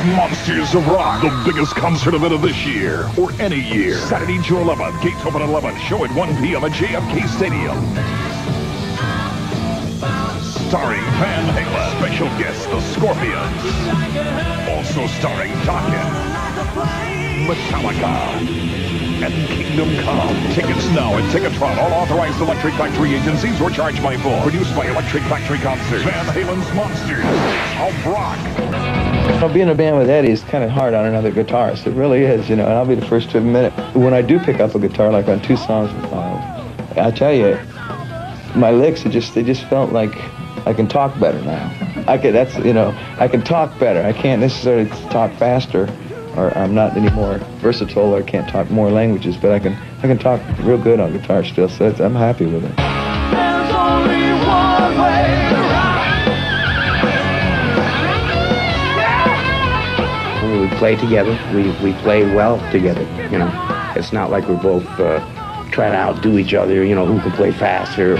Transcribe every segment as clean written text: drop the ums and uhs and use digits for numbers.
Monsters of Rock, the biggest concert event of this year, or any year. Saturday, June 11th, gates open at 11, show at 1 p.m. at JFK Stadium. Starring Van Halen, special guests, the Scorpions. Also starring Dokken, Metallica, and Kingdom Come. Tickets now at Ticketron, all authorized Electric Factory agencies, or charged by phone. Produced by Electric Factory Concerts. Van Halen's Monsters of Rock. You know, being a band with Eddie is kind of hard on another guitarist. It really is, you know, and I'll be the first to admit it. When I do pick up a guitar, like on 2 songs, I tell you, my licks, they just felt like I can talk better now. I can talk better. I can't necessarily talk faster, or I'm not any more versatile, or I can't talk more languages, but I can talk real good on guitar still, so I'm happy with it. There's only one way to rock. When we play together, we play well together, you know. It's not like we're both trying to outdo each other, you know, who can play faster.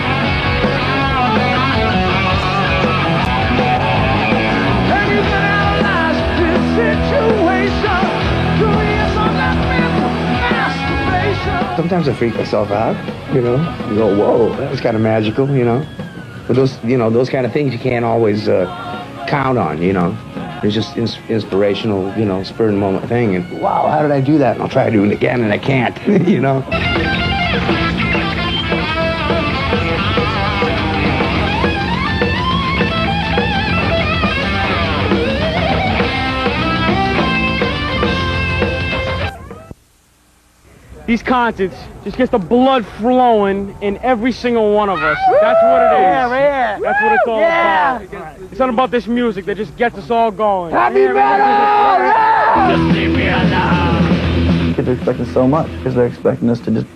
Sometimes I freak myself out, you know. You go, whoa, that was kind of magical, you know. But those kind of things you can't always count on, you know. It's just inspirational, you know, spur of the moment thing. And wow, how did I do that? And I'll try to do it again, and I can't, you know. These concerts just gets the blood flowing in every single one of us. That's what it is. Yeah. That's what it's all about. It's not about this music that just gets us all going. Happy metal! Just leave me alone. Kids are expecting so much because they're expecting us to just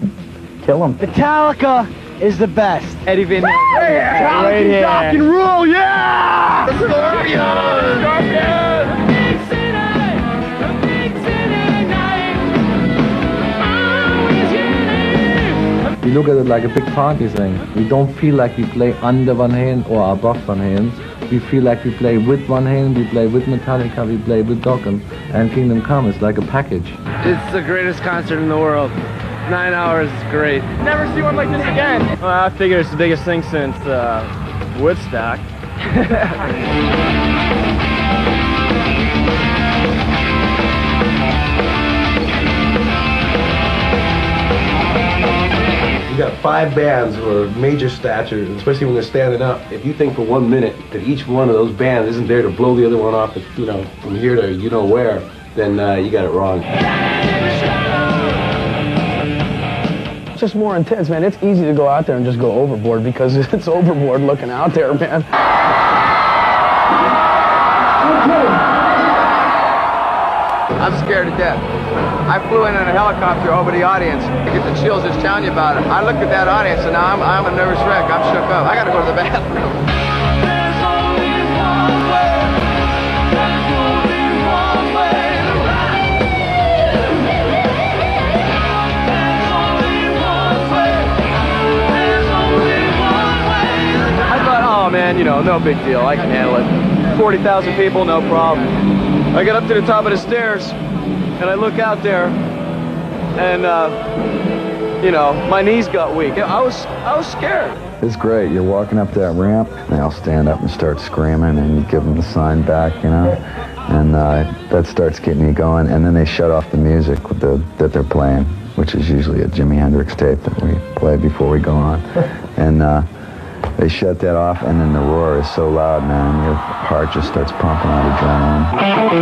kill them. Metallica is the best. Eddie Van Halen. Right here. Rock and roll, yeah! We look at it like a big party thing. We don't feel like we play under Van Halen or above Van Halen. We feel like we play with Van Halen, we play with Metallica, we play with Dokken, and Kingdom Come is like a package. It's the greatest concert in the world. 9 hours is great. Never see one like this again. Well, I figure it's the biggest thing since Woodstock. You got 5 bands who are major stature, especially when they're standing up. If you think for 1 minute that each one of those bands isn't there to blow the other one off, you know, from here to you know where, then you got it wrong. It's just more intense, man. It's easy to go out there and just go overboard because it's overboard looking out there, man. I'm scared to death. I flew in a helicopter over the audience. I get the chills just telling you about it. I looked at that audience and now I'm a nervous wreck. I'm shook up. I gotta go to the bathroom. I thought, oh man, you know, no big deal. I can handle it. 40,000 people, no problem. I get up to the top of the stairs and I look out there and, you know, my knees got weak. I was scared. It's great. You're walking up that ramp, and they all stand up and start screaming, and you give them the sign back, you know, and that starts getting you going. And then they shut off the music that they're playing, which is usually a Jimi Hendrix tape that we play before we go on. And they shut that off, and then the roar is so loud, man, your heart just starts pumping out adrenaline.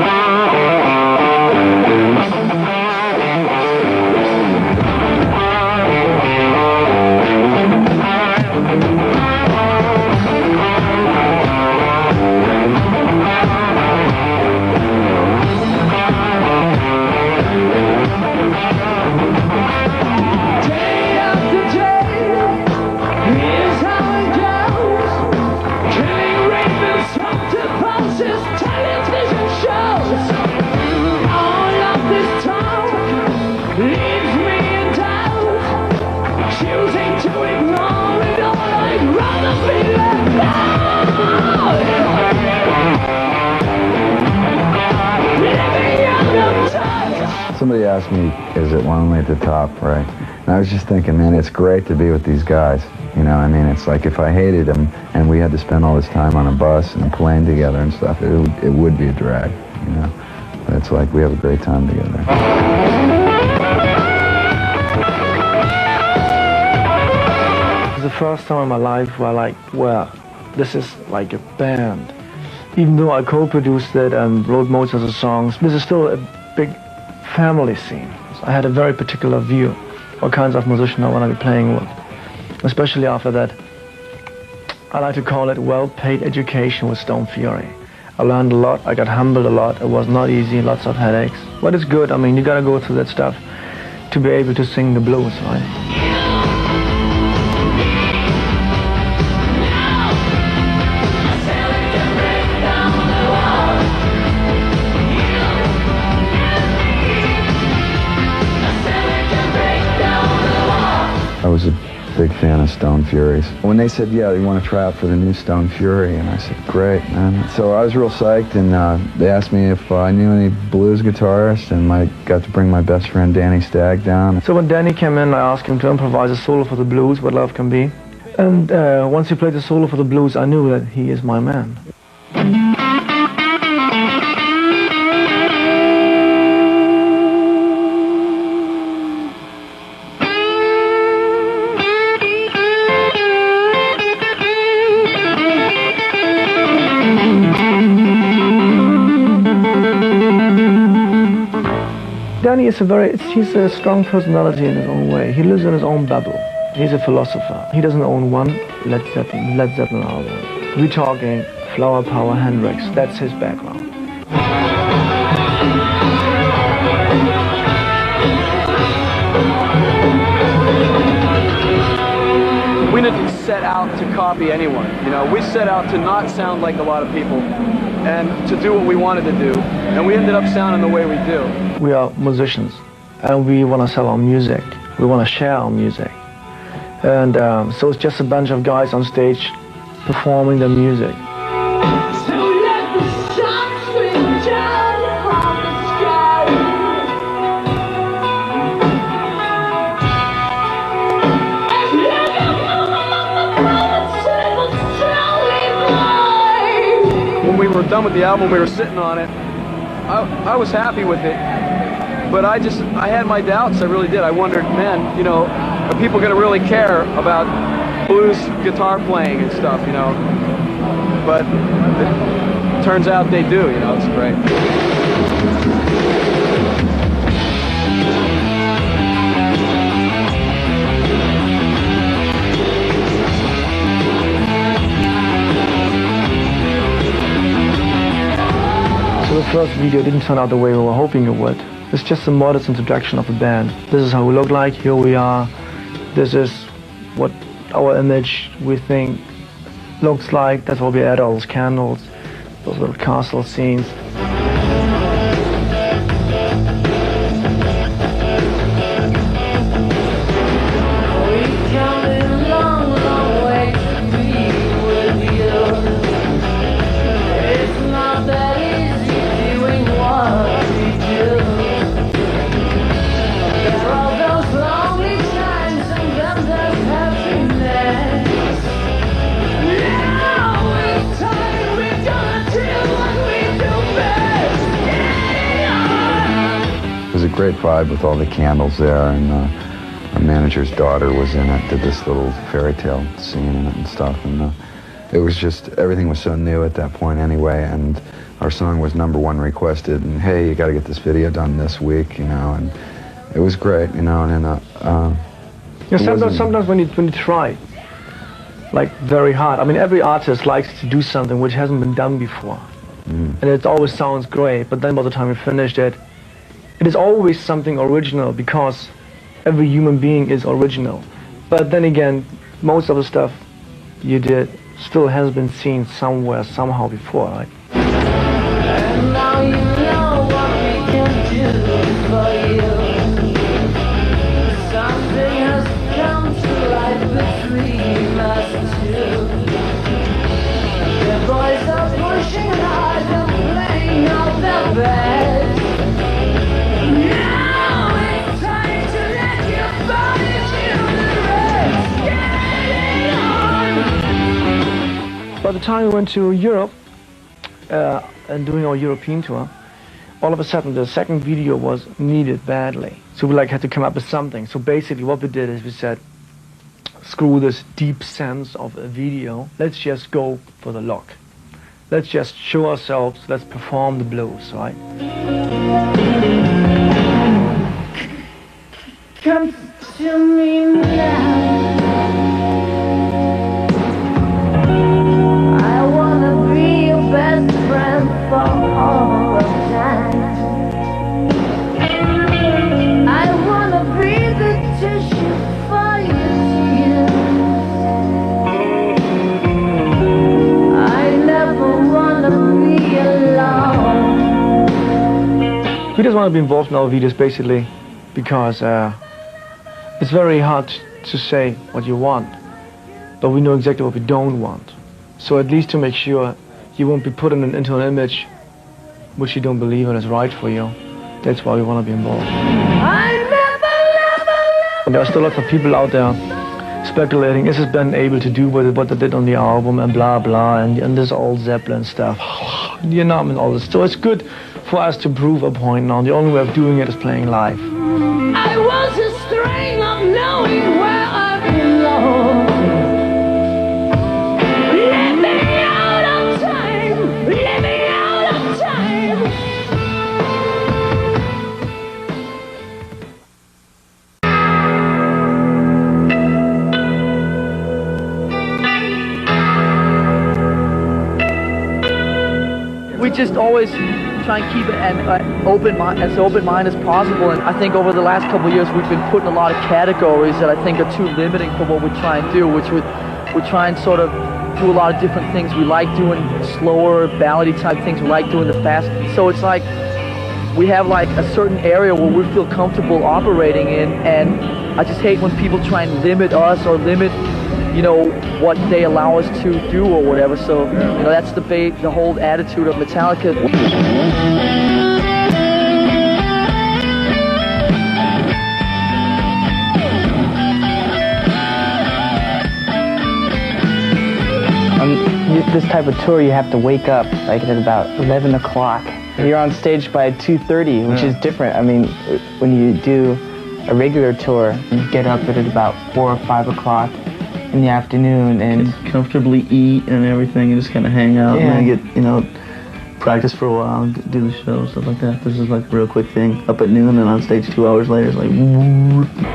Yeah! somebody asked me, is it lonely at the top, right? And I was just thinking, man, it's great to be with these guys. You know, I mean, it's like if I hated them and we had to spend all this time on a bus and a plane together and stuff, it would be a drag, you know. But it's like we have a great time together. It's the first time in my life where well, this is like a band. Even though I co-produced it and wrote most of the songs, this is still a big family scene. So I had a very particular view what kinds of musicians I want to be playing with. Especially after that, I like to call it well-paid education with Stone Fury. I learned a lot, I got humbled a lot, it was not easy, lots of headaches. But it's good, I mean, you gotta go through that stuff to be able to sing the blues, right? I was a big fan of Stone Furies. When they said, yeah, you want to try out for the new Stone Fury, and I said, great, man. So I was real psyched, and they asked me if I knew any blues guitarists, and I got to bring my best friend Danny Stagg down. So when Danny came in, I asked him to improvise a solo for the blues, What Love Can Be. And once he played the solo for the blues, I knew that he is my man. Danny is he's a strong personality in his own way. He lives in his own bubble. He's a philosopher. He doesn't own one Led Zeppelin album. We're talking Flower Power, Hendrix. That's his background. We didn't set out to copy anyone. You know, we set out to not sound like a lot of people and to do what we wanted to do. And we ended up sounding the way we do. We are musicians, and we want to sell our music. We want to share our music. And so it's just a bunch of guys on stage performing the music. When we were done with the album, we were sitting on it. I was happy with it, but I had my doubts, I really did. I wondered, man, you know, are people going to really care about blues guitar playing and stuff, you know? But it turns out they do, you know, it's great. The first video didn't turn out the way we were hoping it would. It's just a modest introduction of the band. This is how we look like, here we are. This is what our image, we think, looks like. That's what we add all those candles, those little castle scenes. Great vibe with all the candles there, and our manager's daughter was in it, did this little fairy tale scene in it and stuff, and it was just, everything was so new at that point anyway, and our song was #1 requested, and hey, you got to get this video done this week, you know, and it was great, you know, and sometimes when you try, like very hard, I mean, every artist likes to do something which hasn't been done before, and it always sounds great, but then by the time you finished it, it is always something original, because every human being is original. But then again, most of the stuff you did still has been seen somewhere, somehow before, right? And now you know what we can do for you. Something has come to life between us two. The boys are pushing hard and playing out their best. Yeah! by the time we went to Europe and doing our European tour, all of a sudden the second video was needed badly. So we like had to come up with something. So basically what we did is we said, screw this deep sense of a video, let's just go for the look. Let's just show ourselves, let's perform the blues, right? Come to me now. I wanna be your best friend for all of time. I wanna be the tissue for your tears. I never wanna be alone. We just want to be involved in our videos basically because it's very hard to say what you want, but we know exactly what we don't want. So at least to make sure you won't be put into an image which you don't believe in is right for you. That's why we want to be involved. And there are still lots of people out there speculating, is this band able to do what they did on the album and blah blah and this old Zeppelin stuff. You know, and all this. So it's good for us to prove a point now. The only way of doing it is playing live. I was a string of knowing where I belong. Living out of time, living out of time. We just always try and keep it as open mind as possible, and I think over the last couple of years we've been put in a lot of categories that I think are too limiting for what we try and do, which we try and sort of do a lot of different things. We like doing slower ballady type things, we like doing the fast, so it's like we have like a certain area where we feel comfortable operating in, and I just hate when people try and limit us or limit, you know, what they allow us to do or whatever. So, you know, that's the whole attitude of Metallica. This type of tour, you have to wake up like at about 11 o'clock. You're on stage by 2:30, which is different. I mean, when you do a regular tour, you get up at about 4 or 5 o'clock in the afternoon and comfortably eat and everything and just kind of hang out and then get, you know, practice for a while and do the show, stuff like that. This is like a real quick thing. Up at noon and on stage 2 hours later, it's like...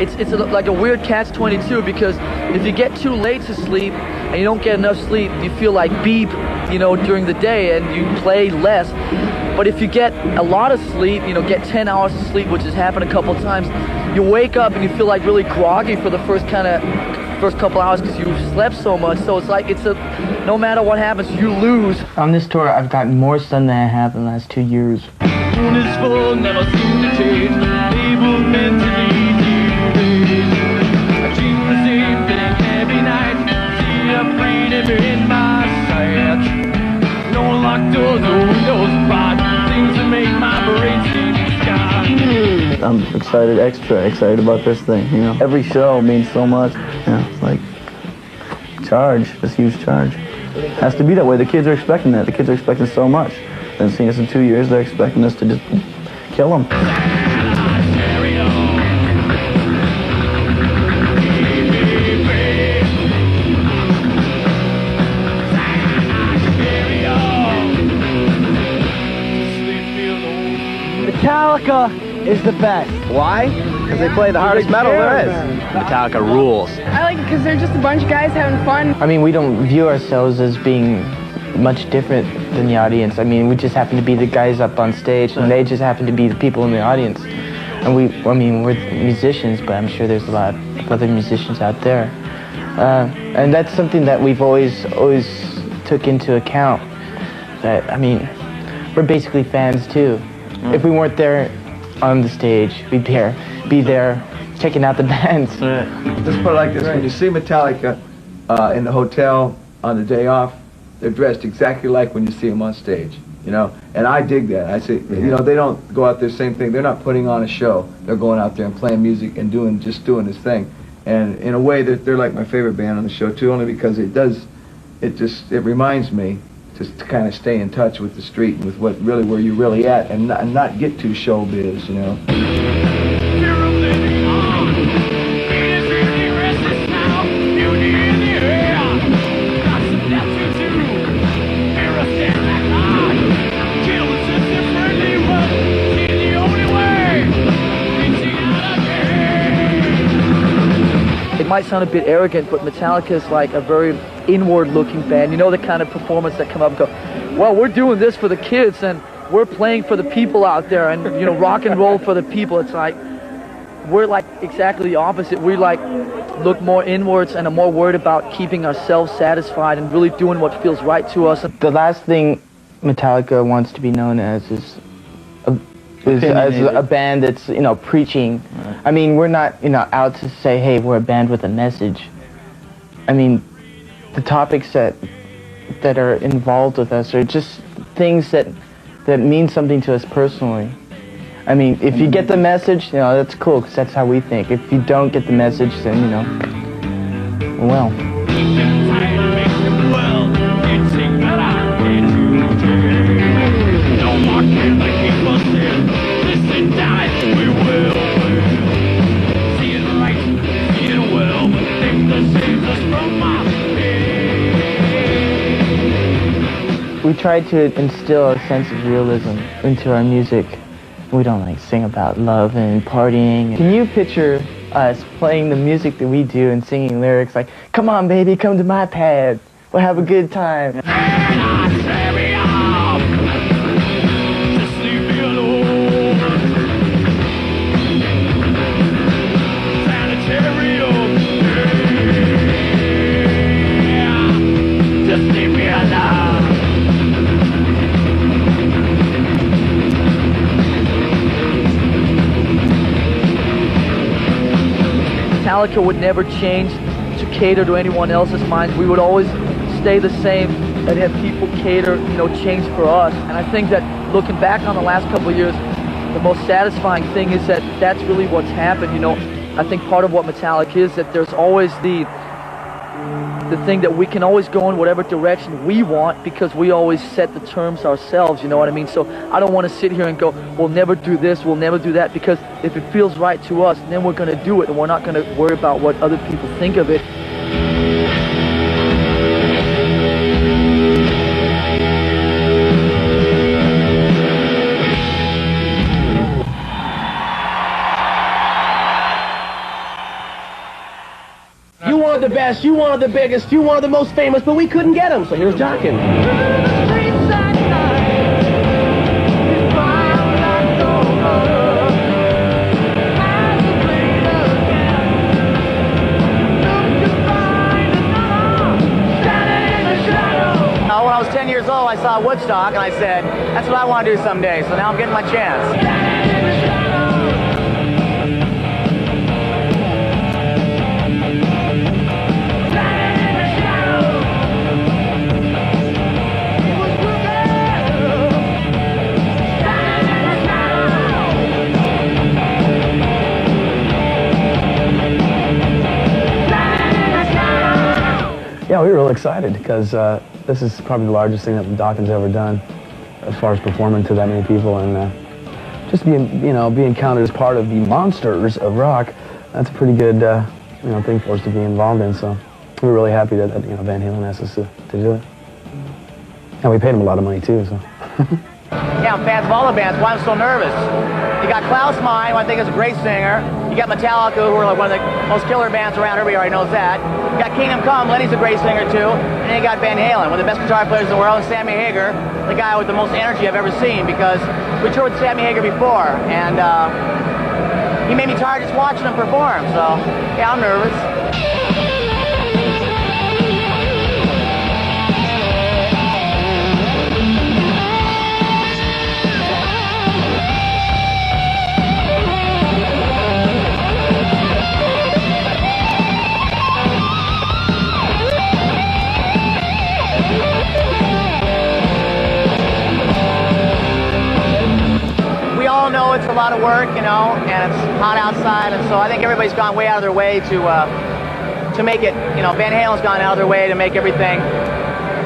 It's like a weird catch-22 because if you get too late to sleep and you don't get enough sleep, you feel like beep, you know, during the day and you play less. But if you get a lot of sleep, you know, get 10 hours of sleep, which has happened a couple of times, you wake up and you feel like really groggy for the first couple hours because you slept so much. So it's like no matter what happens, you lose. On this tour, I've gotten more sun than I have in the last 2 years. Never seem to change. Able mentally I dream the same thing every night. See a freedom in my sight. No locked doors, no windows blocked. Things that make my brain seem sky. I'm excited, extra excited about this thing, you know. Every show means so much. Yeah, it's like charge, this huge charge. Has to be that way. The kids are expecting that. The kids are expecting so much. They've seen us in 2 years. They're expecting us to just kill them. Metallica is the best. Why? Because they play the hardest metal there is. Metallica rules. I like it because they're just a bunch of guys having fun. I mean, we don't view ourselves as being much different than the audience. I mean, we just happen to be the guys up on stage, and they just happen to be the people in the audience. And we're musicians, but I'm sure there's a lot of other musicians out there. And that's something that we've always took into account. That, I mean, we're basically fans too. If we weren't there on the stage, we'd be there checking out the bands. Let's put it like this, when you see Metallica in the hotel on the day off, they're dressed exactly like when you see them on stage, you know? And I dig that. I say, you know, they don't go out there, same thing. They're not putting on a show. They're going out there and playing music and just doing this thing. And in a way, they're like my favorite band on the show too, only because it does it reminds me to kind of stay in touch with the street and with where you're really at, and not get too showbiz, you know. It might sound a bit arrogant, but Metallica is like a very inward-looking band. You know, the kind of performance that come up and go, well, we're doing this for the kids, and we're playing for the people out there, and, you know, rock and roll for the people. It's like, we're like exactly the opposite. We like look more inwards and are more worried about keeping ourselves satisfied and really doing what feels right to us. The last thing Metallica wants to be known as is a band that's, you know, preaching. Right. I mean, we're not, you know, out to say, hey, we're a band with a message. I mean, the topics that are involved with us are just things that mean something to us personally. I mean, if you get the message, you know, that's cool, because that's how we think. If you don't get the message, then, you know, well. We try to instill a sense of realism into our music. We don't like sing about love and partying. Can you picture us playing the music that we do and singing lyrics like, come on baby, come to my pad, we'll have a good time. Metallica would never change to cater to anyone else's minds. We would always stay the same and have people cater, you know, change for us. And I think that looking back on the last couple of years, the most satisfying thing is that that's really what's happened, you know. I think part of what Metallica is that there's always the thing that we can always go in whatever direction we want because we always set the terms ourselves, you know what I mean? So I don't want to sit here and go, we'll never do this, we'll never do that, because if it feels right to us, then we're going to do it, and we're not going to worry about what other people think of it. You wanted the best, you wanted the biggest, you wanted the most famous, but we couldn't get them, so here's Jockin. When I was 10 years old, I saw Woodstock, and I said, that's what I want to do someday, so now I'm getting my chance. Yeah, we were real excited because this is probably the largest thing that Dokkens ever done as far as performing to that many people, and just being counted as part of the monsters of rock. That's a pretty good thing for us to be involved in. So we're really happy that Van Halen asked us to do it, and we paid him a lot of money too. So. Yeah, I'm fans of all the bands. Why I'm so nervous? You got Klaus Meine, who I think is a great singer. You got Metallica, who are like one of the most killer bands around. Everybody already knows that. You got Kingdom Come. Lenny's a great singer too. And then you got Van Halen, one of the best guitar players in the world. And Sammy Hagar, the guy with the most energy I've ever seen, because we toured with Sammy Hagar before, and he made me tired just watching him perform. So yeah, I'm nervous. It's a lot of work, and it's hot outside, and so I think everybody's gone way out of their way to make it, Van Halen's gone out of their way to make everything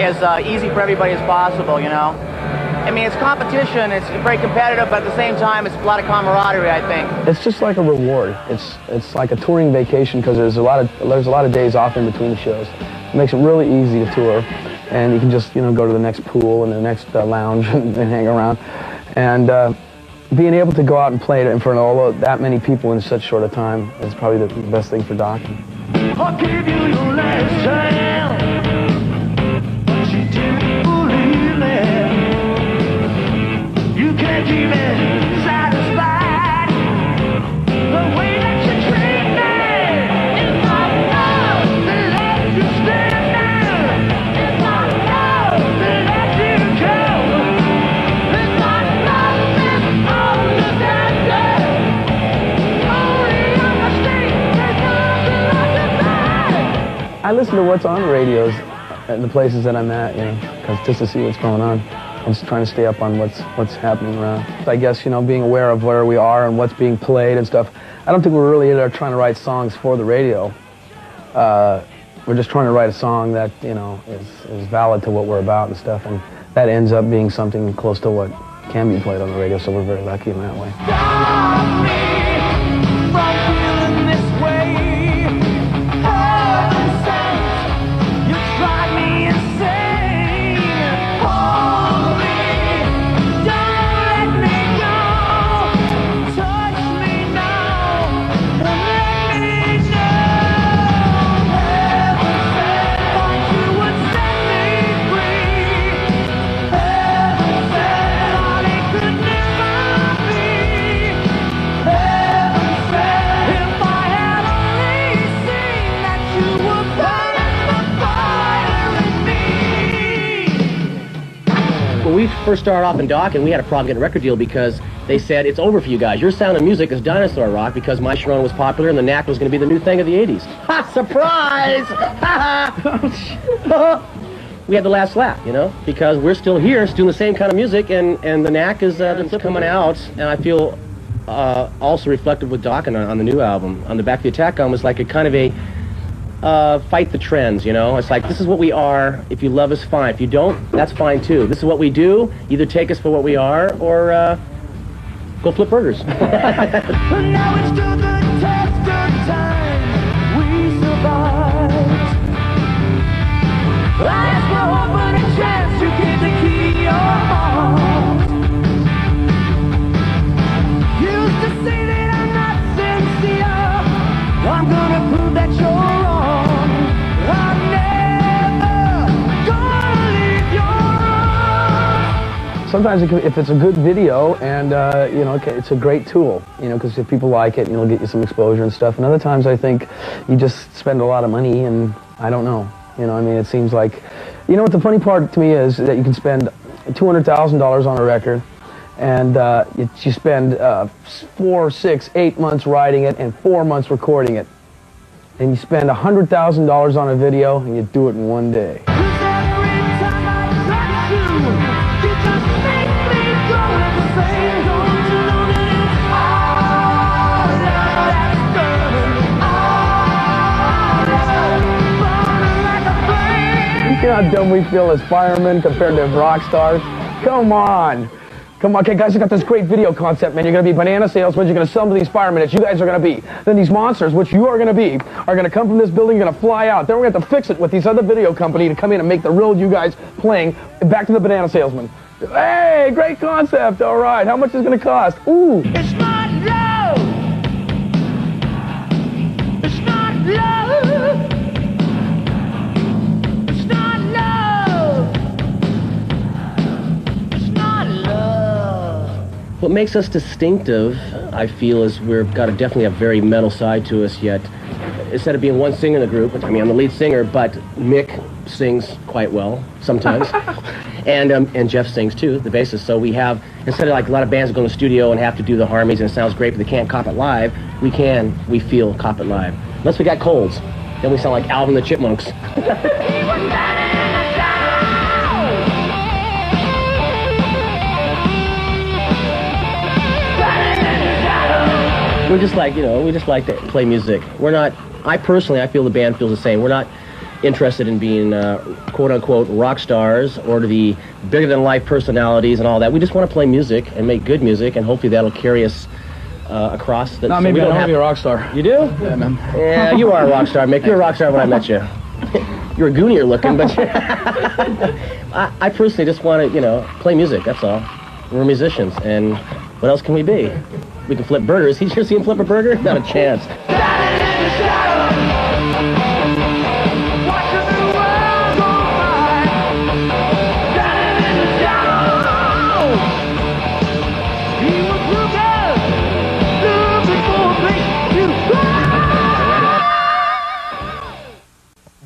as easy for everybody as possible, you know? I mean, it's competition, it's very competitive, but at the same time, it's a lot of camaraderie, I think. It's just like a reward. It's like a touring vacation because there's a lot of days off in between the shows. It makes it really easy to tour, and you can just, you know, go to the next pool and the next lounge and hang around. And being able to go out and play it in front of that many people in such short a time is probably the best thing for Doc. I'll give you your last chance, but you didn't believe me. You can't keep me satisfied the way that you treat me. If I know to let you stand there, if I know to let you go, if I know this all the time, only on the street there's nothing like it. I listen to what's on the radios at the places that I'm at, you know, cause just to see what's going on. I'm just trying to stay up on what's happening around. I guess, you know, being aware of where we are and what's being played and stuff. I don't think we're really trying to write songs for the radio. We're just trying to write a song that, you know, is valid to what we're about and stuff, and that ends up being something close to what can be played on the radio, so we're very lucky in that way. Stop me from feeling this way. Heaven sent, you drive me insane. Hold me, don't let me go. Touch me now, and let me know. Heaven sent, thought you would set me free. Heaven sent, thought it could never be. Heaven sent, if I had only seen that you were burning the fire in me. When we first started off in Doc, and we had a problem getting a record deal because they said, it's over for you guys. Your sound of music is dinosaur rock because My Sharona was popular and the Knack was going to be the new thing of the 80s. Ha! Surprise! We had the last laugh, you know, because we're still here, still doing the same kind of music, and the Knack is coming out, and I feel also reflected with Doc on the new album. On the Back of the Attack album, it's like a kind of a fight the trends, you know? It's like, this is what we are. If you love us, fine. If you don't, that's fine too. This is what we do. Either take us for what we are, or go flip burgers. And now it's to the test of time we survived. I ask for hope and a chance to give the key to your heart. Used to say that I'm not sincere. I'm gonna prove that you're wrong. I'm never gonna leave your arms. Sometimes if it's a good video and, you know, it's a great tool, you know, because if people like it, you know, it'll get you some exposure and stuff. And other times I think you just spend a lot of money and I don't know. You know, I mean, it seems like, you know what the funny part to me is that you can spend $200,000 on a record and you spend 4, 6, 8 months writing it and 4 months recording it. And you spend $100,000 on a video and you do it in one day. You know how dumb we feel as firemen compared to rock stars? Come on. Come on, okay, guys, I got this great video concept, man. You're going to be banana salesmen. You're going to sell them to these firemen that you guys are going to be. Then these monsters, which you are going to be, are going to come from this building. You're going to fly out. Then we're going to have to fix it with these other video company to come in and make the real you guys playing. Back to the banana salesman. Hey, great concept. All right, how much is it going to cost? Ooh. It's not love. It's not love. It's not love. It's not love. What makes us distinctive, I feel, is we've got definitely a very metal side to us yet. Instead of being one singer in the group, I mean, I'm the lead singer, but Mick sings quite well sometimes. And Jeff sings too, the bassist. So we have, instead of like a lot of bands go in the studio and have to do the harmonies and it sounds great, but they can't cop it live, we feel cop it live. Unless we got colds, then we sound like Alvin and the Chipmunks. We're just like, you know, we just like to play music. We're not, I personally feel the band feels the same. We're not interested in being quote-unquote rock stars or to be bigger-than-life personalities and all that. We just want to play music and make good music, and hopefully that'll carry us across. No, so maybe we I don't want have to be a rock star. You do? Yeah, man. Yeah, you are a rock star, Mick. You're a rock star when I met you. You're a goonier looking, but I personally just want to, you know, play music, that's all. We're musicians, and what else can we be? We can flip burgers. You sure see him flip a burger? Not a chance.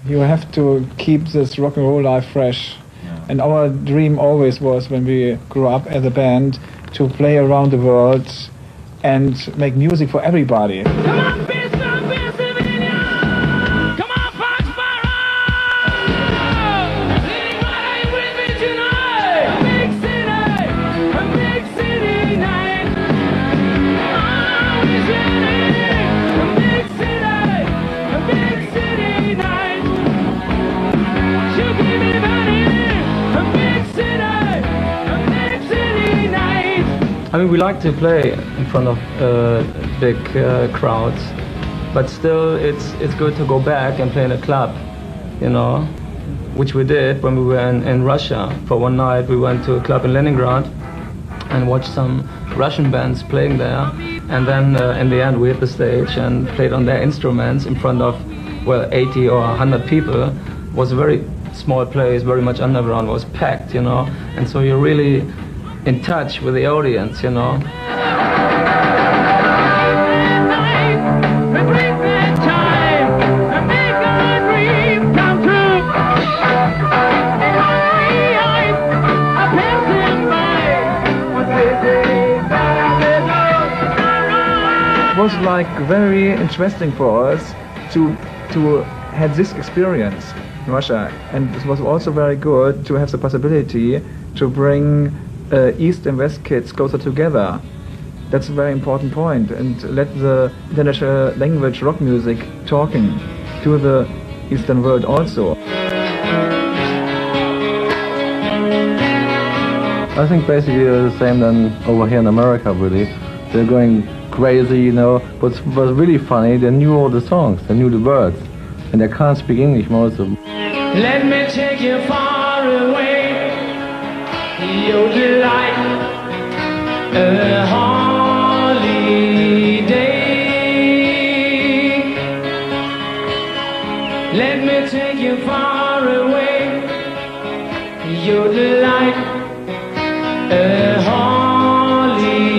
You have to keep this rock and roll life fresh. And our dream always was, when we grew up as a band, to play around the world and make music for everybody. I mean, we like to play in front of big crowds, but still it's good to go back and play in a club, you know, which we did when we were in Russia. For one night we went to a club in Leningrad and watched some Russian bands playing there, and then in the end we hit the stage and played on their instruments in front of, well, 80 or 100 people. It was a very small place, very much underground, it was packed, you know, and so you're really in touch with the audience, you know. It was like very interesting for us to have this experience in Russia, and it was also very good to have the possibility to bring East and West kids closer together. That's a very important point, and let the international language rock music talking to the Eastern world also. I think basically the same than over here in America, really. They're going crazy, you know. What was really funny, they knew all the songs, they knew the words, and they can't speak English, most of them. Let me take you far away. Your delight, a holiday. Let me take you far away. Your delight, a holiday.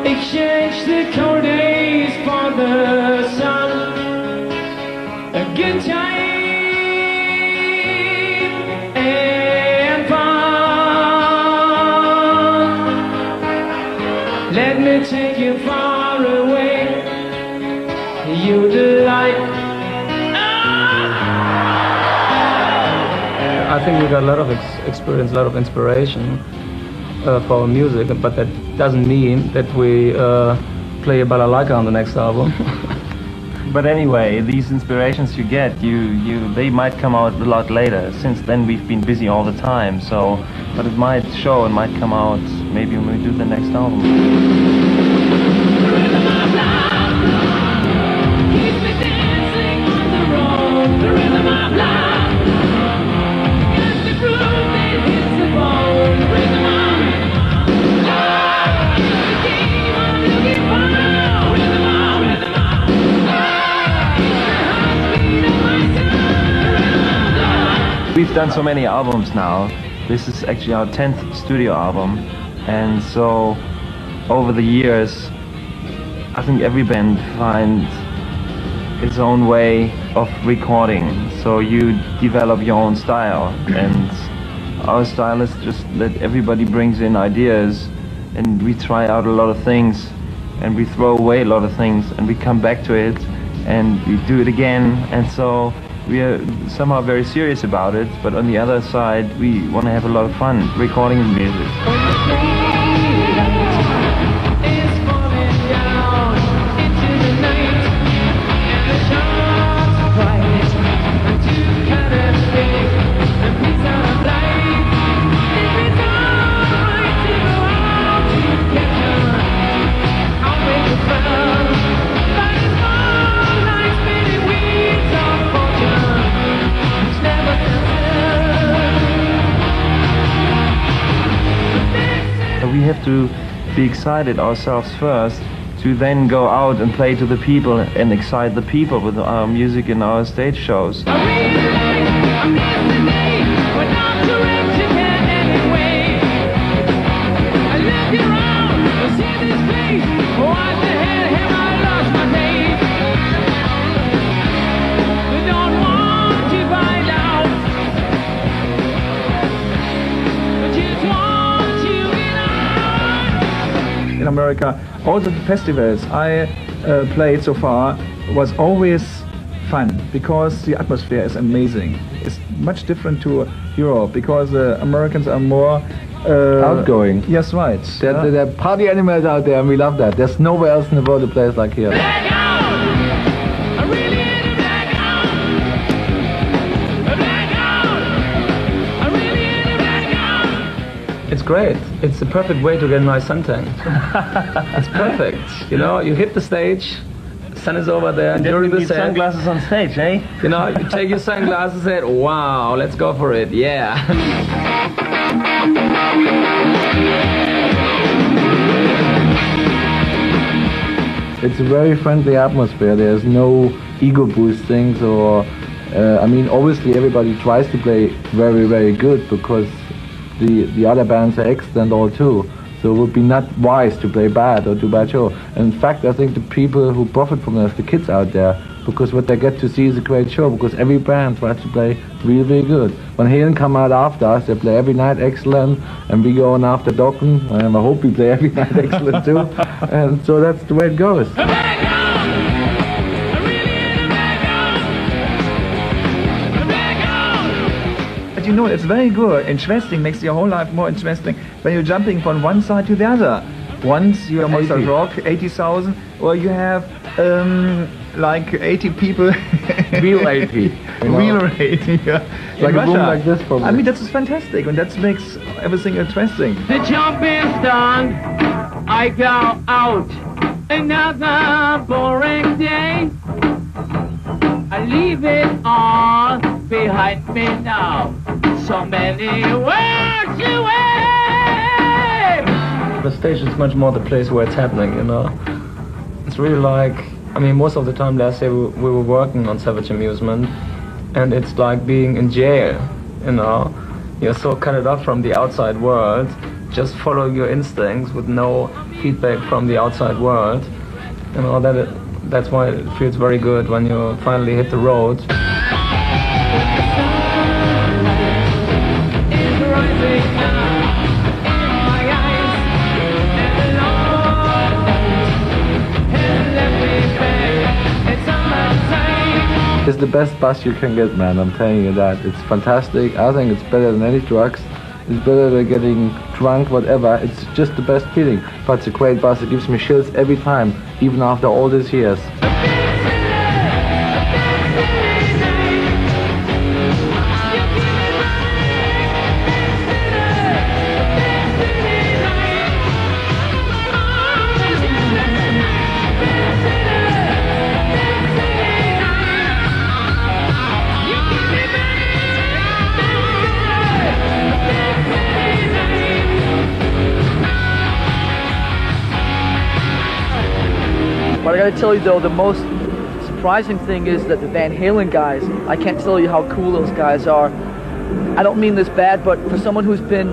Exchange the cold days for the sun. A good time. Let me take you far away, you delight. I think we got a lot of experience, a lot of inspiration for our music, but that doesn't mean that we play a balalaika on the next album. But anyway, these inspirations you get, they might come out a lot later. Since then we've been busy all the time, so, but it might show and might come out maybe when we do the next album. We've done so many albums now. This is actually our 10th studio album, and so over the years I think every band finds its own way of recording, so you develop your own style, and our style is just that everybody brings in ideas and we try out a lot of things and we throw away a lot of things and we come back to it and we do it again, and so we are somehow very serious about it, but on the other side we want to have a lot of fun recording the music. have to be excited ourselves first to then go out and play to the people and excite the people with our music in our stage shows. In America, all the festivals I played so far was always fun because the atmosphere is amazing. It's much different to Europe because Americans are more outgoing. Yes, right. They're party animals out there, and we love that. There's nowhere else in the world a place like here. It's great. It's the perfect way to get a nice suntan. It's perfect. You know, you hit the stage, the sun is over there, and during the set. Sunglasses on stage, eh? You know, you take your sunglasses and wow, let's go for it, yeah. It's a very friendly atmosphere. There's no ego boostings or, I mean, obviously everybody tries to play very, very good because the other bands are excellent all too. So it would be not wise to play bad or do bad show. And in fact, I think the people who profit from this, the kids out there, because what they get to see is a great show, because every band tries to play really, really good. When Halen come out after us, they play every night excellent, and we go on after Dokken, and I hope we play every night excellent too. And so that's the way it goes. But you know, it's very good. Interesting makes your whole life more interesting when you're jumping from one side to the other. Once you have Monster Rock, 80,000, or you have like 80 people. Real 80. Real 80, yeah. Like a room like this probably. I mean, that's fantastic, and that makes everything interesting. The jump is done. I go out. Another boring day. I leave it all behind me now. So many words away. The stage is much more the place where it's happening, you know. It's really like, I mean, most of the time last year we were working on Savage Amusement, and it's like being in jail, you know. You're so cut off from the outside world, just follow your instincts with no feedback from the outside world. You know, that's why it feels very good when you finally hit the road. It's the best bus you can get, man, I'm telling you that. It's fantastic. I think it's better than any drugs. It's better than getting drunk, whatever. It's just the best feeling. But it's a great bus. It gives me chills every time, even after all these years. But I gotta tell you though, the most surprising thing is that the Van Halen guys, I can't tell you how cool those guys are. I don't mean this bad, but for someone who's been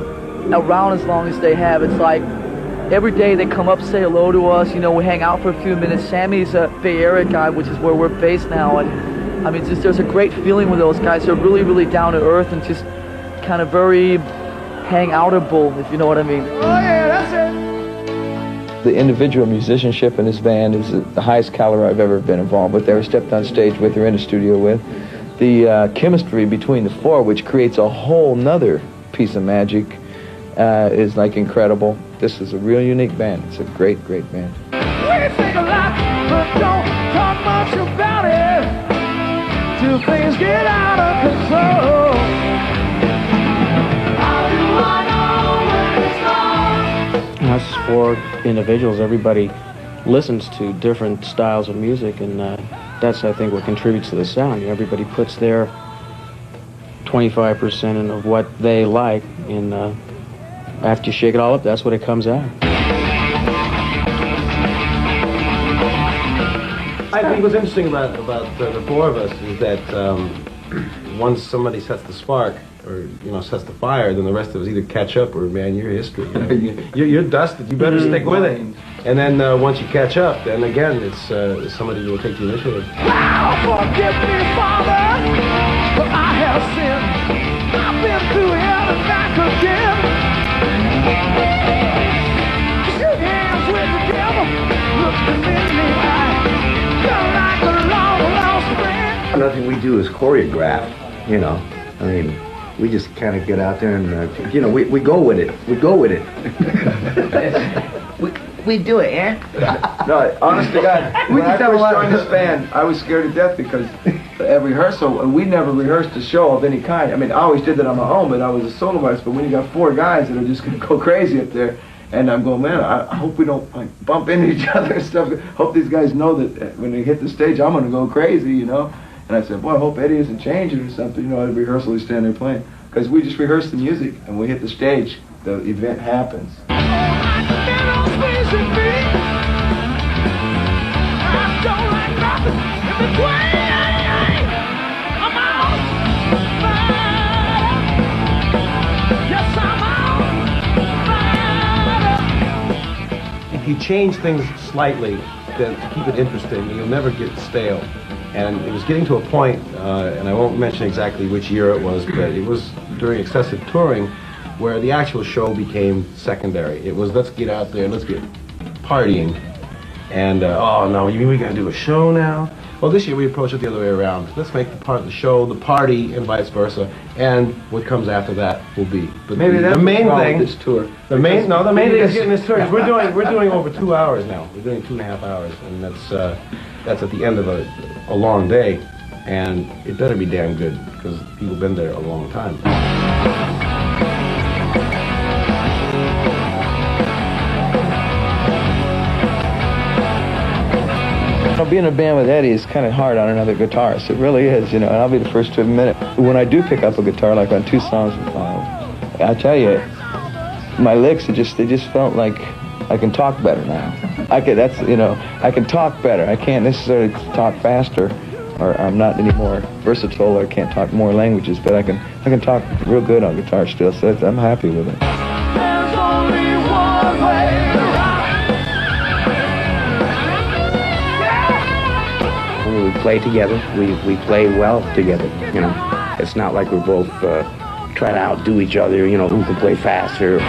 around as long as they have, it's like every day they come up, say hello to us, you know, we hang out for a few minutes. Sammy's a Bay Area guy, which is where we're based now, and I mean, just there's a great feeling with those guys. They're really, really down to earth and just kind of very hang-outable, if you know what I mean. Oh yeah, that's it. The individual musicianship in this band is the highest caliber I've ever been involved with. They were stepped on stage with or in a studio with. The chemistry between the four, which creates a whole nother piece of magic, is like incredible. This is a real unique band. It's a great, great band. We think a lot, but don't talk much about it till things get out of control. How do I know when it's wrong? Us four individuals, everybody listens to different styles of music, and that's, I think, what contributes to the sound. You know, everybody puts their 25% of what they like in after you shake it all up, that's what it comes out. I think what's interesting about the four of us is that once somebody sets the spark, or sets the fire, then the rest of us either catch up or, man, you're history. You're dusted. You better stick with it. And then once you catch up, then again, it's somebody who will take the initiative. Forgive me, Father, for I have sinned. I've been through hell and back again. Shook hands with the devil, looked him in the eye, felt like a long lost friend. Nothing we do is choreograph, I mean, we just kind of get out there and, we go with it. We go with it. we do it, yeah? No, honest to God, when I first joined this band, I was scared to death because at rehearsal, we never rehearsed a show of any kind. I mean, I always did that on my own, but I was a solo artist. But when you got four guys that are just going to go crazy up there, and I'm going, man, I hope we don't bump into each other and stuff. Hope these guys know that when they hit the stage, I'm going to go crazy, And I said, boy, I hope Eddie isn't changing or something. At rehearsal, he's standing there playing. Because we just rehearse the music, and we hit the stage, the event happens. If you change things slightly to keep it interesting, you'll never get stale. And it was getting to a point, and I won't mention exactly which year it was, but it was during excessive touring, where the actual show became secondary. It was, let's get out there, let's get partying. And, oh no, you mean we gotta do a show now? Well, this year we approached it the other way around. Let's make the show, the party, and vice versa. And what comes after that will be. But maybe that's the main thing. This tour. The main thing is getting this tour. We're doing over 2 hours now. We're doing 2.5 hours, and that's at the end of a long day, and it better be damn good because people have been there a long time. Being in a band with Eddie is kind of hard on another guitarist. It really is, and I'll be the first to admit it. When I do pick up a guitar, like on 2 songs, I tell you, my licks, they just felt like I can talk better now. I can talk better. I can't necessarily talk faster, or I'm not any more versatile, or I can't talk more languages, but I can talk real good on guitar still, so I'm happy with it. There's only one way to rock. When we play together, we play well together, It's not like we're both trying to outdo each other, who can play faster.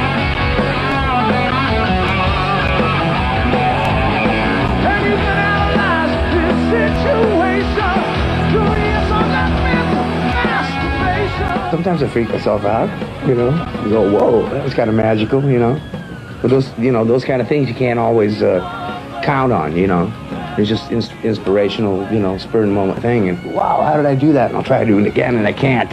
Sometimes I freak myself out, You go, whoa, that was kind of magical, But those kind of things you can't always count on, It's just inspirational, spur of the moment thing. And wow, how did I do that? And I'll try to do it again, and I can't,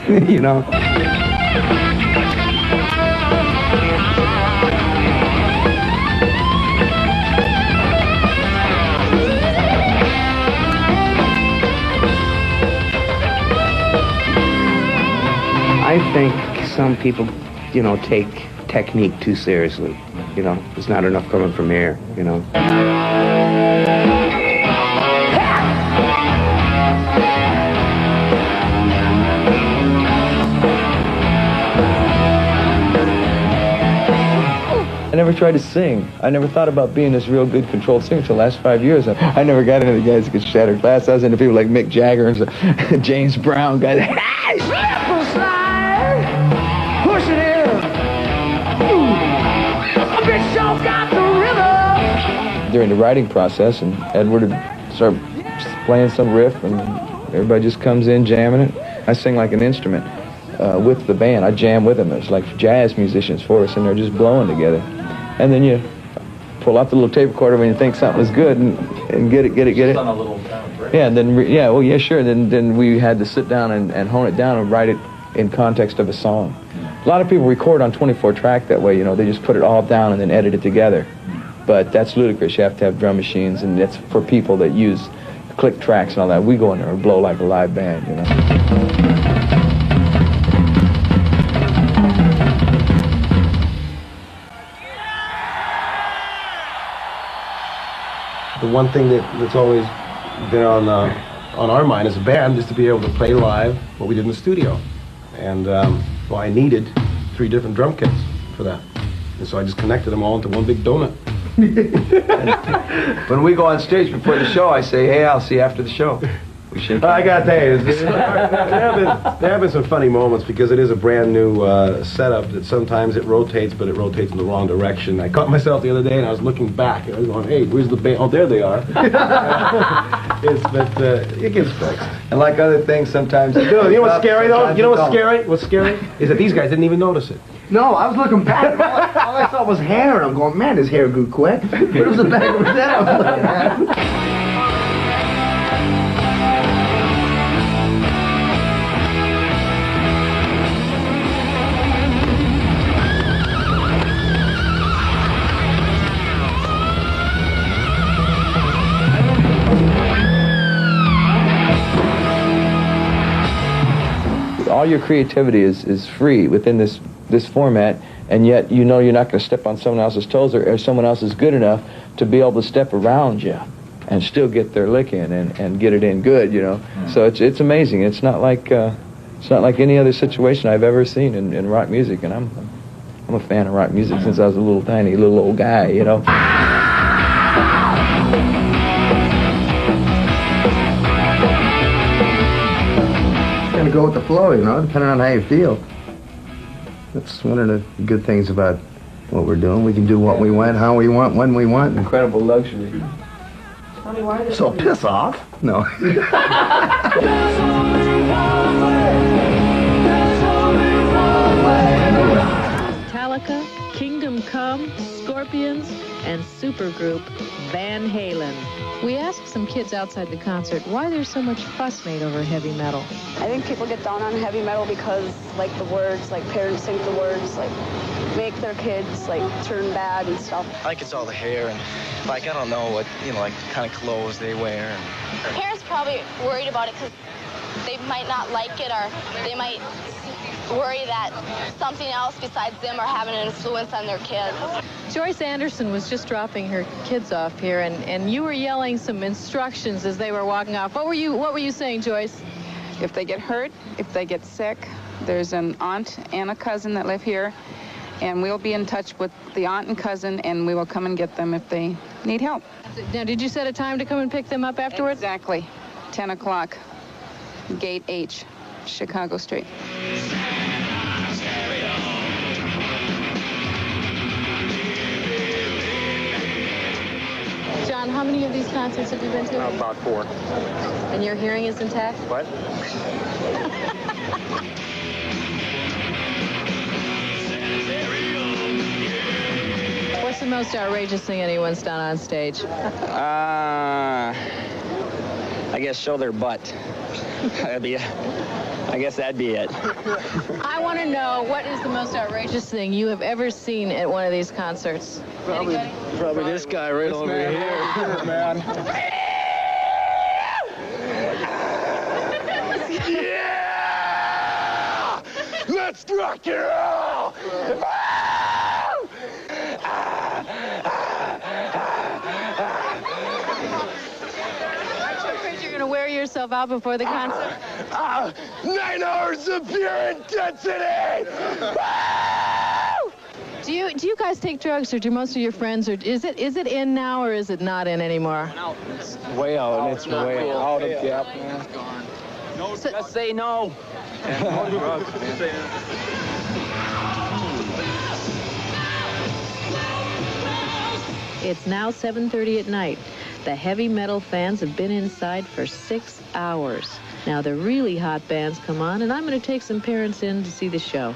I think some people, take technique too seriously. It's not enough coming from here, I never tried to sing. I never thought about being this real good controlled singer until the last 5 years. I never got into the guys that could shatter glass. I was into people like Mick Jagger and James Brown, guys. Push it in. A big show got the rhythm. During the writing process, and Edward would start playing some riff, and everybody just comes in jamming it. I sing like an instrument with the band. I jam with them. It's like jazz musicians for us, and they're just blowing together. And then you pull out the little tape recorder when you think something is good, and get it. On a little break. Yeah, and then sure. Then we had to sit down and hone it down and write it in context of a song. A lot of people record on 24 track that way. They just put it all down and then edit it together. But that's ludicrous. You have to have drum machines, and that's for people that use click tracks and all that. We go in there and blow like a live band, the one thing that's always been on our mind as a band is to be able to play live what we did in the studio. And well, I needed 3 different drum kits for that. And so I just connected them all into one big donut. When we go on stage before the show, I say, hey, I'll see you after the show. I gotta tell you, there have been some funny moments because it is a brand new setup that sometimes it rotates, but it rotates in the wrong direction. I caught myself the other day and I was looking back and I was going, hey, where's the band? Oh, there they are. But it gets fixed. And like other things, sometimes... You know what's scary, though? You know what's scary? What's scary is that these guys didn't even notice it. No, I was looking back. All I saw was hair, and I'm going, man, his hair grew quick. Where was the back of his head I was looking at? All your creativity is free within this format, and yet you know you're not going to step on someone else's toes, or someone else is good enough to be able to step around you and still get their lick in and get it in good, you know. So it's amazing. It's not like any other situation I've ever seen in rock music, and I'm a fan of rock music since I was a little tiny little old guy, you know. Gonna go with the flow, you know, depending on how you feel. That's one of the good things about what we're doing. We can do what we want, how we want, when we want. Incredible luxury. So piss off. No. Metallica, Kingdom Come, Scorpions, and supergroup Van Halen. We asked some kids outside the concert why there's so much fuss made over heavy metal. I think people get down on heavy metal because, like, the words, like, parents think the words, like, make their kids, like, turn bad and stuff. I think it's all the hair and, like, I don't know what, you know, like, kind of clothes they wear. And parents probably worried about it because they might not like it, or they might worry that something else besides them are having an influence on their kids. Joyce Anderson was just dropping her kids off here, and you were yelling some instructions as they were walking off. What were you saying, Joyce? If they get hurt, if they get sick, there's an aunt and a cousin that live here, and we'll be in touch with the aunt and cousin, and we will come and get them if they need help. Now, did you set a time to come and pick them up afterwards? Exactly. 10 o'clock. Gate H, Chicago Street. John, how many of these concerts have you been to? About 4. And your hearing is intact? What? What's the most outrageous thing anyone's done on stage? I guess show their butt. I guess that'd be it. I want to know, what is the most outrageous thing you have ever seen at one of these concerts? Probably this guy right over here. Man. Yeah! Let's rock and roll! You're going to wear yourself out before the concert? 9 hours of pure intensity! Do you guys take drugs, or do most of your friends, or is it in now, or is it not in anymore? It's way out. It's way out of depth, man. No, just say no. No drugs, man. It's now 7:30 at night. The heavy metal fans have been inside for 6 hours. Now the really hot bands come on, and I'm going to take some parents in to see the show.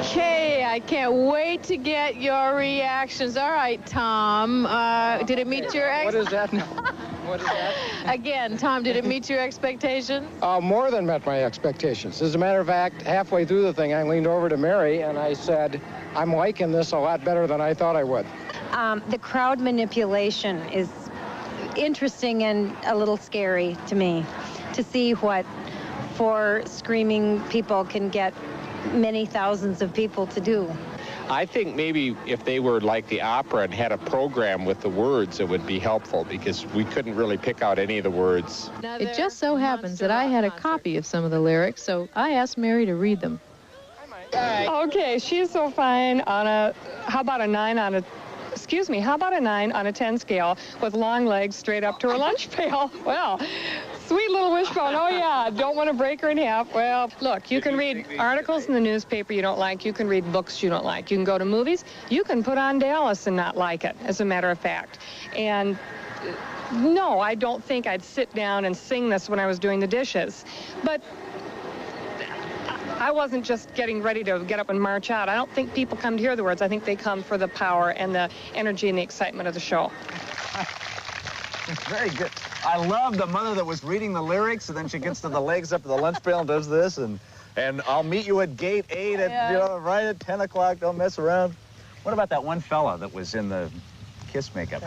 Okay, I can't wait to get your reactions. All right, Tom, did it meet your What is that now? What is that? Again, Tom, did it meet your expectations? More than met my expectations. As a matter of fact, halfway through the thing, I leaned over to Mary and I said, I'm liking this a lot better than I thought I would. The crowd manipulation is interesting and a little scary to me. to see what 4 screaming people can get many thousands of people to do. I think maybe if they were like the opera and had a program with the words, it would be helpful, because we couldn't really pick out any of the words. It just so happens that I had a copy of some of the lyrics, so I asked Mary to read them. Okay, she's so fine on a, how about a 9 on a 10 scale with long legs straight up to her lunch pail. Well, sweet little wishbone. Oh, yeah, don't want to break her in half. Well, look, you can read articles in the newspaper you don't like. You can read books you don't like. You can go to movies. You can put on Dallas and not like it, as a matter of fact. And no, I don't think I'd sit down and sing this when I was doing the dishes. But I wasn't just getting ready to get up and march out. I don't think people come to hear the words. I think they come for the power and the energy and the excitement of the show. Very good. I love the mother that was reading the lyrics, and then she gets to the legs up to the lunch pail and does this, and I'll meet you at gate 8 at right at 10 o'clock. Don't mess around. What about that one fella that was in the Kiss makeup?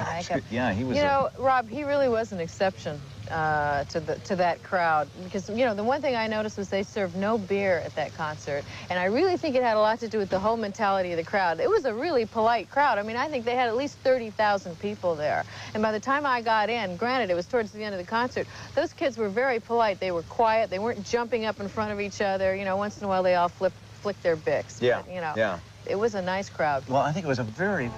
Yeah, he was. You know, Rob, he really was an exception to that crowd, because the one thing I noticed was they served no beer at that concert, and I really think it had a lot to do with the whole mentality of the crowd. It was a really polite crowd. I mean, I think they had at least 30,000 people there, and by the time I got in, granted it was towards the end of the concert, those kids were very polite. They were quiet. They weren't jumping up in front of each other. Once in a while they all flicked their bics. Yeah. But, yeah. It was a nice crowd. Well, I think it was a very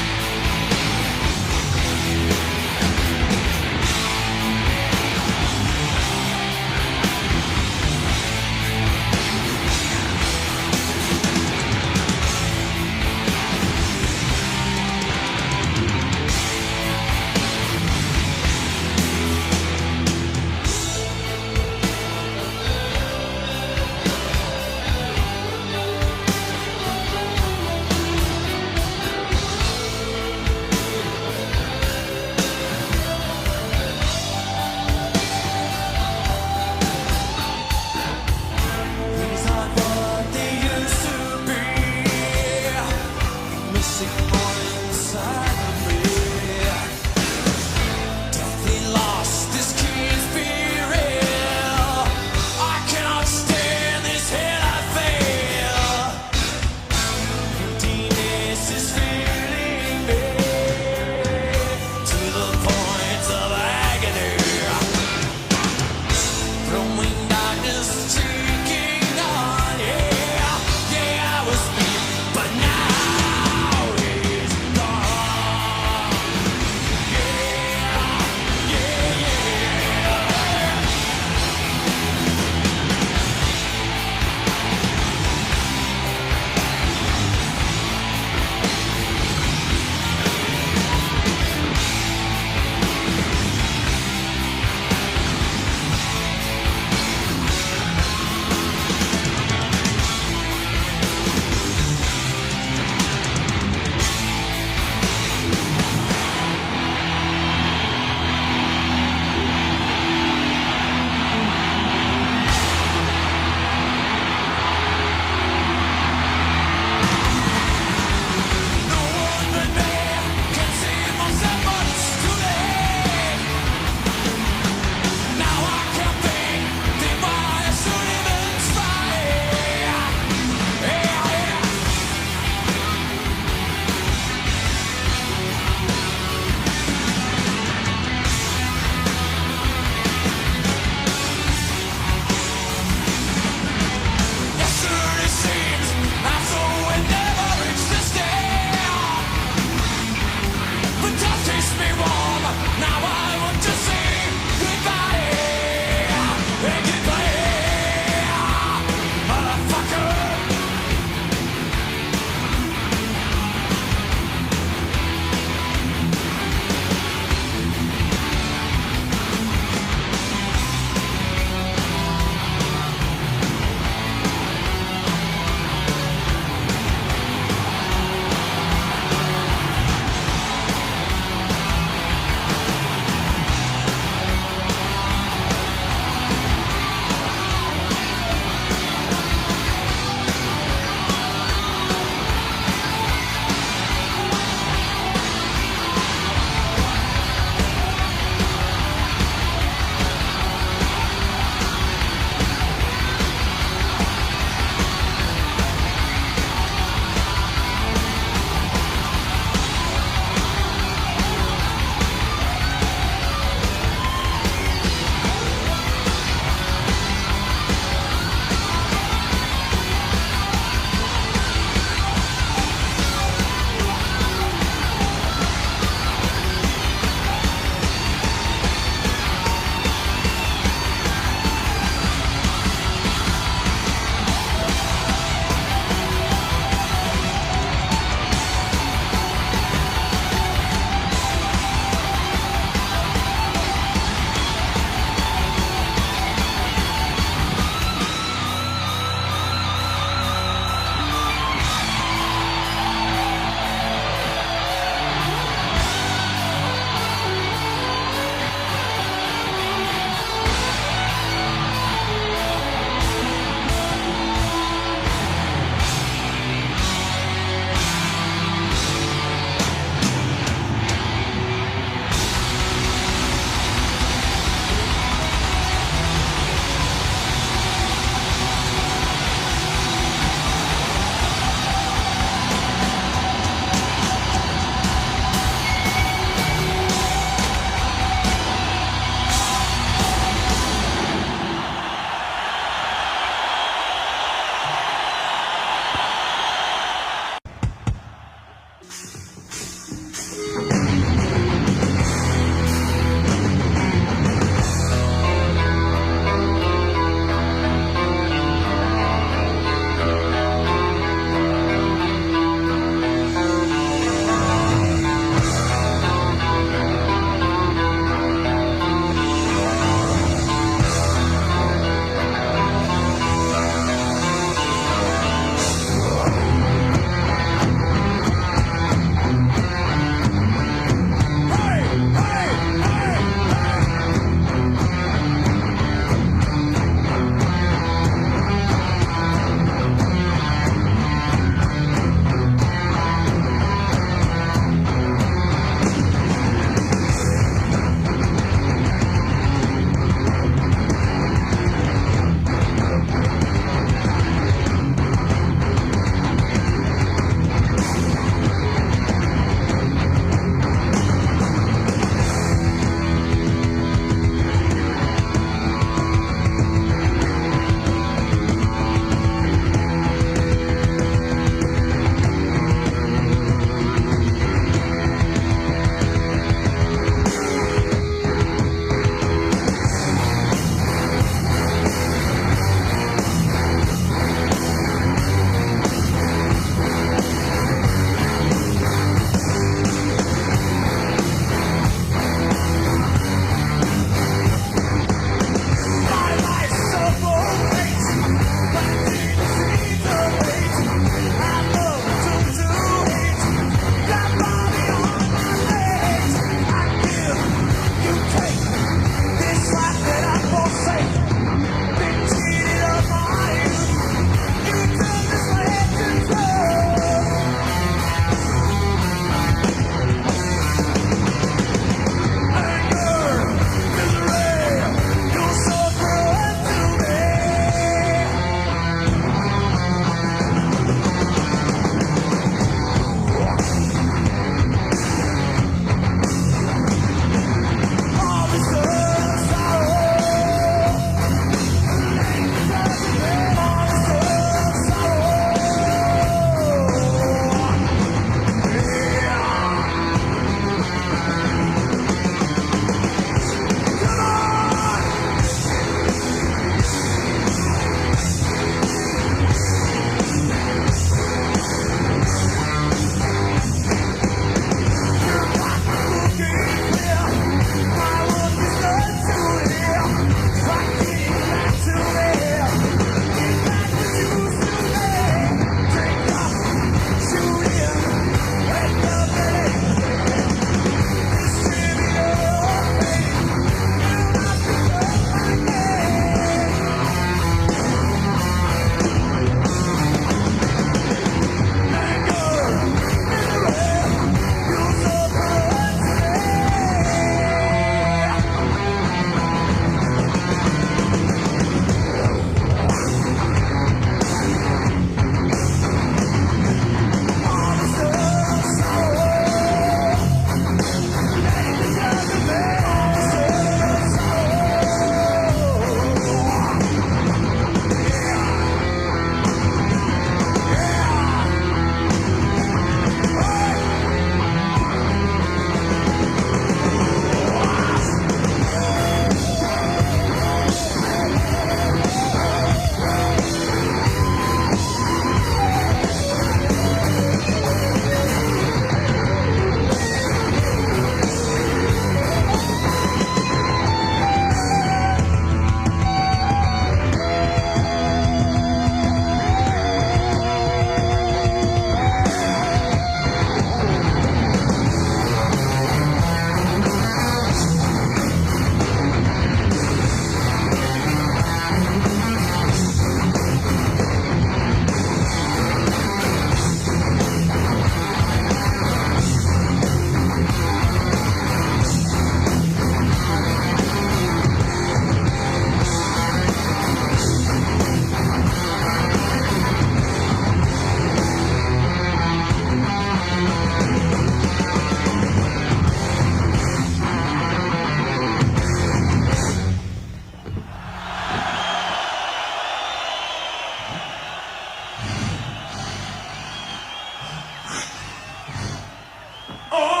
Oh!